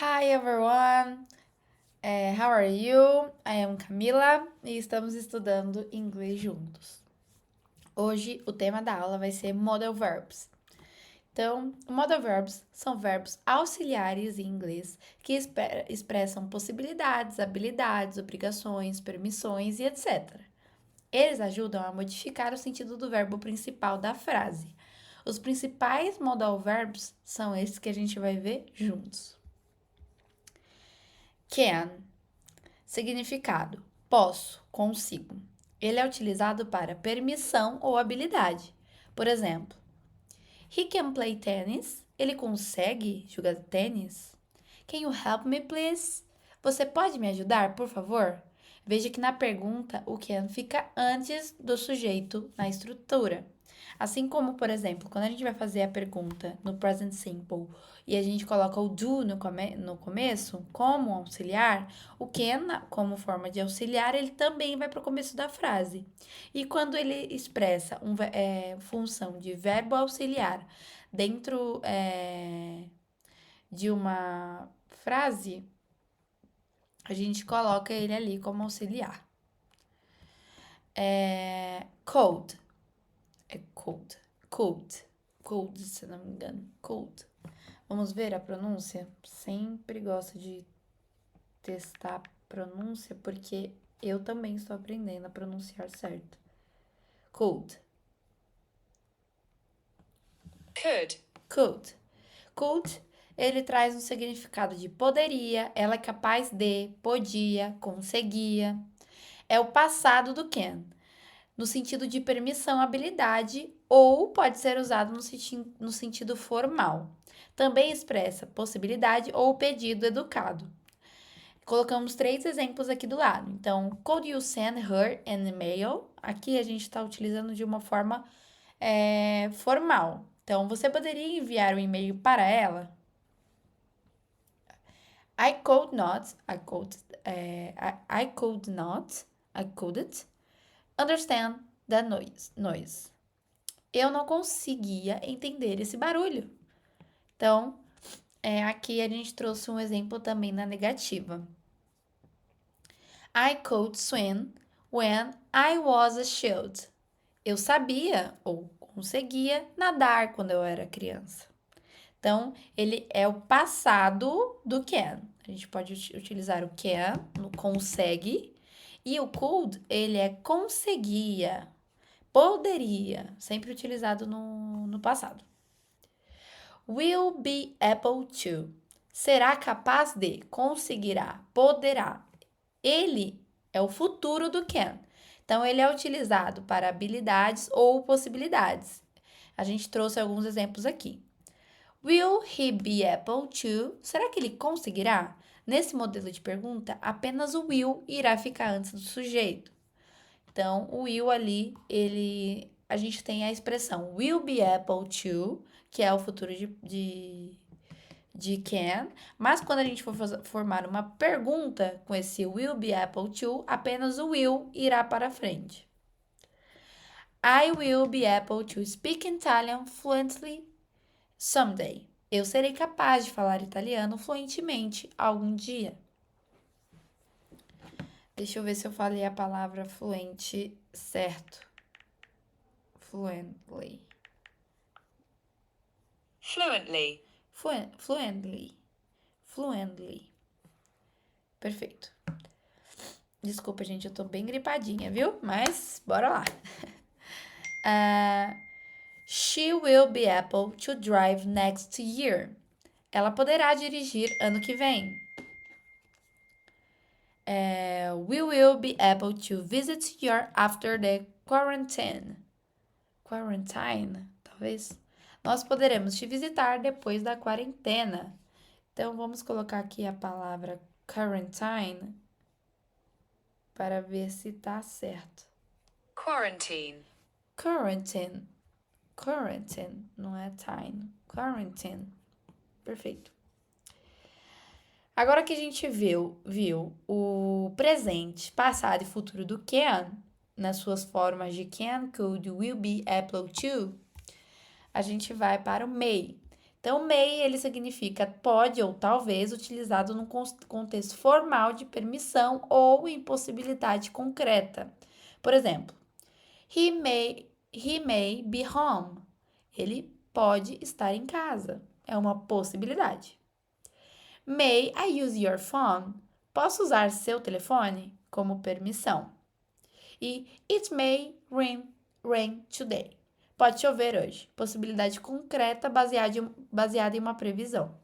Hi everyone, how are you? I am Camila e estamos estudando inglês juntos. Hoje o tema da aula vai ser Modal Verbs. Então, Modal Verbs são verbos auxiliares em inglês que expressam possibilidades, habilidades, obrigações, permissões e etc. Eles ajudam a modificar o sentido do verbo principal da frase. Os principais Modal Verbs são esses que a gente vai ver juntos. Can. Significado: posso, consigo. Ele é utilizado para permissão ou habilidade. Por exemplo, he can play tennis. Ele consegue jogar tênis? Can you help me, please? Você pode me ajudar, por favor? Veja que na pergunta o can fica antes do sujeito na estrutura. Assim como, por exemplo, quando a gente vai fazer a pergunta no present simple e a gente coloca o do no começo, como auxiliar, o can, como forma de auxiliar, ele também vai para o começo da frase. E quando ele expressa função de verbo auxiliar dentro de uma frase, a gente coloca ele ali como auxiliar. Cold. É cold. Cold. Cold, se não me engano. Cold. Vamos ver a pronúncia? Sempre gosto de testar a pronúncia, porque eu também estou aprendendo a pronunciar certo. Cold. Could. Could. Could, ele traz um significado de poderia, ela é capaz de, podia, conseguia. É o passado do can, no sentido de permissão, habilidade, ou pode ser usado no sentido formal. Também expressa possibilidade ou pedido educado. Colocamos 3 exemplos aqui do lado. Então, could you send her an email? Aqui a gente está utilizando de uma forma formal. Então, você poderia enviar um e-mail para ela? I could not, I couldn't understand the noise. Eu não conseguia entender esse barulho. Então, aqui a gente trouxe um exemplo também na negativa. I could swim when I was a child. Eu sabia ou conseguia nadar quando eu era criança. Então, ele é o passado do can. A gente pode utilizar o can no consegue e o could, ele é conseguia, poderia, sempre utilizado no passado. Will be able to. Será capaz de, conseguirá, poderá. Ele é o futuro do can. Então, ele é utilizado para habilidades ou possibilidades. A gente trouxe alguns exemplos aqui. Will he be able to? Será que ele conseguirá? Nesse modelo de pergunta, apenas o will irá ficar antes do sujeito. Então, o will ali, a gente tem a expressão will be able to, que é o futuro de can, mas quando a gente for formar uma pergunta com esse will be able to, apenas o will irá para frente. I will be able to speak Italian fluently someday. Eu serei capaz de falar italiano fluentemente algum dia. Deixa eu ver se eu falei a palavra fluente certo. Fluently. Fluently. Fluently. Fluently. Perfeito. Desculpa, gente, eu tô bem gripadinha, viu? Mas bora lá. She will be able to drive next year. Ela poderá dirigir ano que vem. We will be able to visit you after the quarantine. Quarantine, talvez. Nós poderemos te visitar depois da quarentena. Então, vamos colocar aqui a palavra quarantine para ver se tá certo. Quarantine. Quarantine. Quarantine, não é time. Quarantine. Perfeito. Agora que a gente viu o presente, passado e futuro do can, nas suas formas de can, could, will be, able to, a gente vai para o may. Então, may, ele significa pode ou talvez, utilizado num contexto formal de permissão ou impossibilidade concreta. Por exemplo, he may be home. Ele pode estar em casa. É uma possibilidade. May I use your phone? Posso usar seu telefone? Como permissão. E it may rain today. Pode chover hoje. Possibilidade concreta baseada em uma previsão.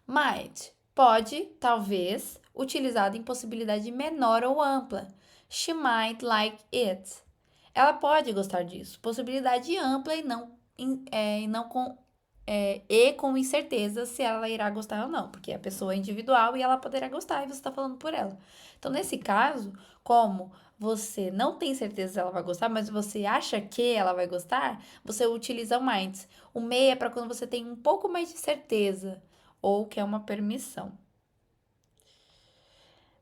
Might. Pode, talvez, utilizado em possibilidade menor ou ampla. She might like it. Ela pode gostar disso. Possibilidade ampla e com incerteza se ela irá gostar ou não, porque a pessoa é individual e ela poderá gostar e você está falando por ela. Então, nesse caso, como você não tem certeza se ela vai gostar, mas você acha que ela vai gostar, você utiliza o might. O may é para quando você tem um pouco mais de certeza ou quer uma permissão.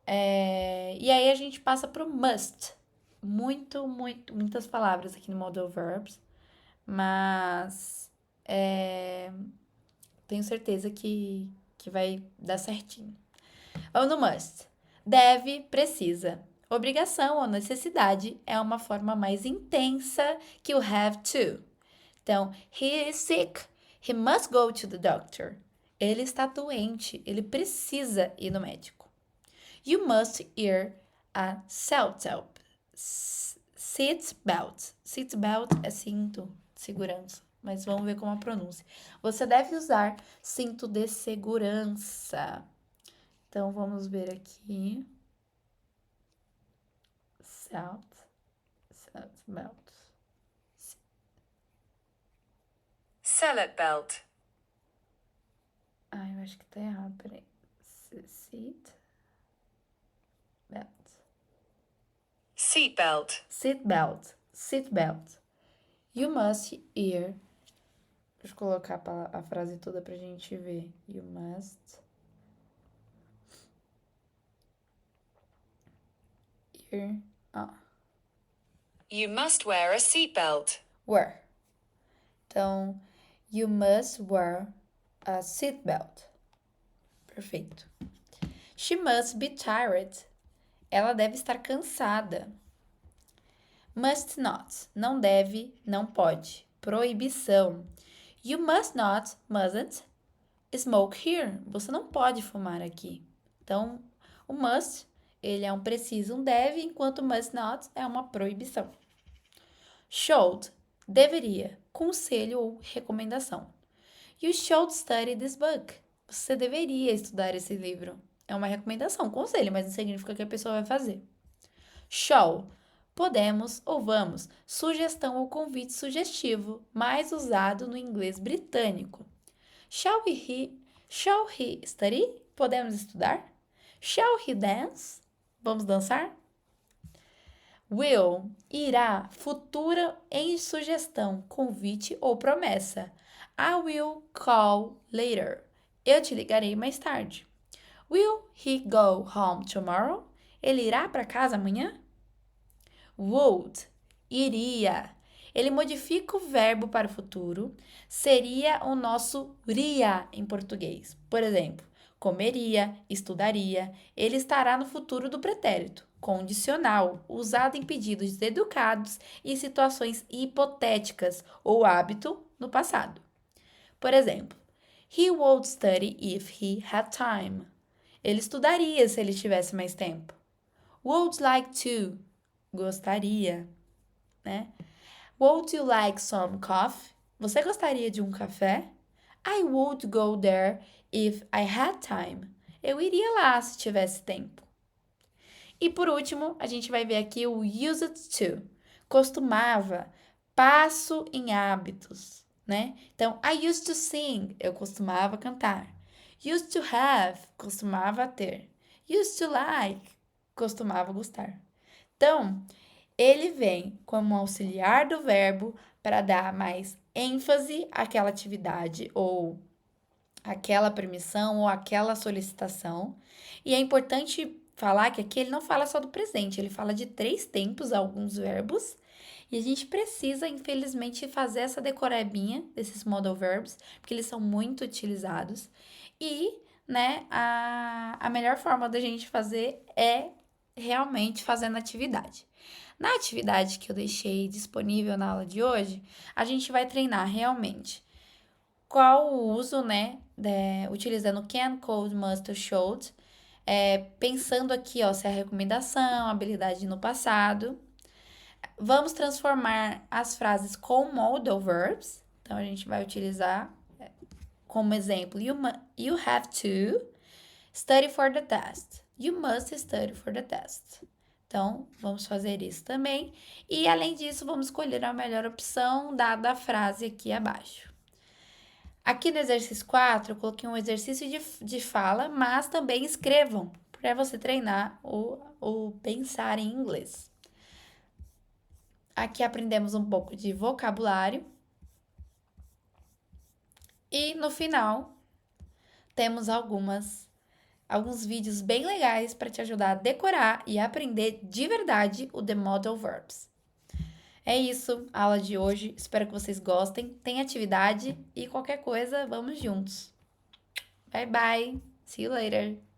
E aí a gente passa para o must. Muitas palavras aqui no Modal Verbs, mas tenho certeza que vai dar certinho. Vamos no must. Deve, precisa. Obrigação ou necessidade é uma forma mais intensa que o have to. Então, he is sick. He must go to the doctor. Ele está doente. Ele precisa ir no médico. You must wear a seatbelt. Seatbelt é cinto de segurança, mas vamos ver como a pronúncia. Você deve usar cinto de segurança. Então, vamos ver aqui. Seatbelt. Sellet belt. Ai, eu acho que tá errado, peraí. Seatbelt. You must wear. Deixa eu colocar a frase toda pra gente ver. You must wear. You must wear a seatbelt. Wear. Então, you must wear a seatbelt. Perfeito. She must be tired. Ela deve estar cansada. Must not. Não deve, não pode. Proibição. You mustn't smoke here. Você não pode fumar aqui. Então, o must, ele é um preciso, um deve, enquanto must not é uma proibição. Should, deveria, conselho ou recomendação. You should study this book. Você deveria estudar esse livro. É uma recomendação, conselho, mas não significa que a pessoa vai fazer. Shall, podemos ou vamos, sugestão ou convite sugestivo, mais usado no inglês britânico. Shall he study? Podemos estudar? Shall he dance? Vamos dançar? Will, irá, futura em sugestão, convite ou promessa. I will call later. Eu te ligarei mais tarde. Will he go home tomorrow? Ele irá para casa amanhã? Would, iria. Ele modifica o verbo para o futuro. Seria o nosso ria em português. Por exemplo, comeria, estudaria. Ele estará no futuro do pretérito. Condicional, usado em pedidos educados e situações hipotéticas ou hábito no passado. Por exemplo, he would study if he had time. Ele estudaria se ele tivesse mais tempo. Would like to, gostaria, né? Would you like some coffee? Você gostaria de um café? I would go there if I had time. Eu iria lá se tivesse tempo. E por último, a gente vai ver aqui o used to. Costumava, passo em hábitos, né? Então, I used to sing, eu costumava cantar. Used to have, costumava ter. Used to like, costumava gostar. Então, ele vem como auxiliar do verbo para dar mais ênfase àquela atividade ou aquela permissão ou aquela solicitação. E é importante falar que aqui ele não fala só do presente, ele fala de 3 tempos, alguns verbos, E a gente precisa, infelizmente, fazer essa decorebinha desses modal verbs, porque eles são muito utilizados. E, né, a melhor forma da gente fazer é realmente fazendo atividade. Na atividade que eu deixei disponível na aula de hoje, a gente vai treinar realmente qual o uso, né, utilizando can, could, must ou should, pensando aqui, ó, se é a recomendação, habilidade no passado. Vamos transformar as frases com modal verbs. Então, a gente vai utilizar como exemplo, you have to study for the test. You must study for the test. Então, vamos fazer isso também. E, além disso, vamos escolher a melhor opção, dada a frase aqui abaixo. Aqui no exercício 4, eu coloquei um exercício de fala, mas também escrevam, para você treinar o pensar em inglês. Aqui aprendemos um pouco de vocabulário. E no final, temos alguns vídeos bem legais para te ajudar a decorar e aprender de verdade o The Modal Verbs. É isso, a aula de hoje. Espero que vocês gostem. Tem atividade e qualquer coisa, vamos juntos. Bye bye. See you later.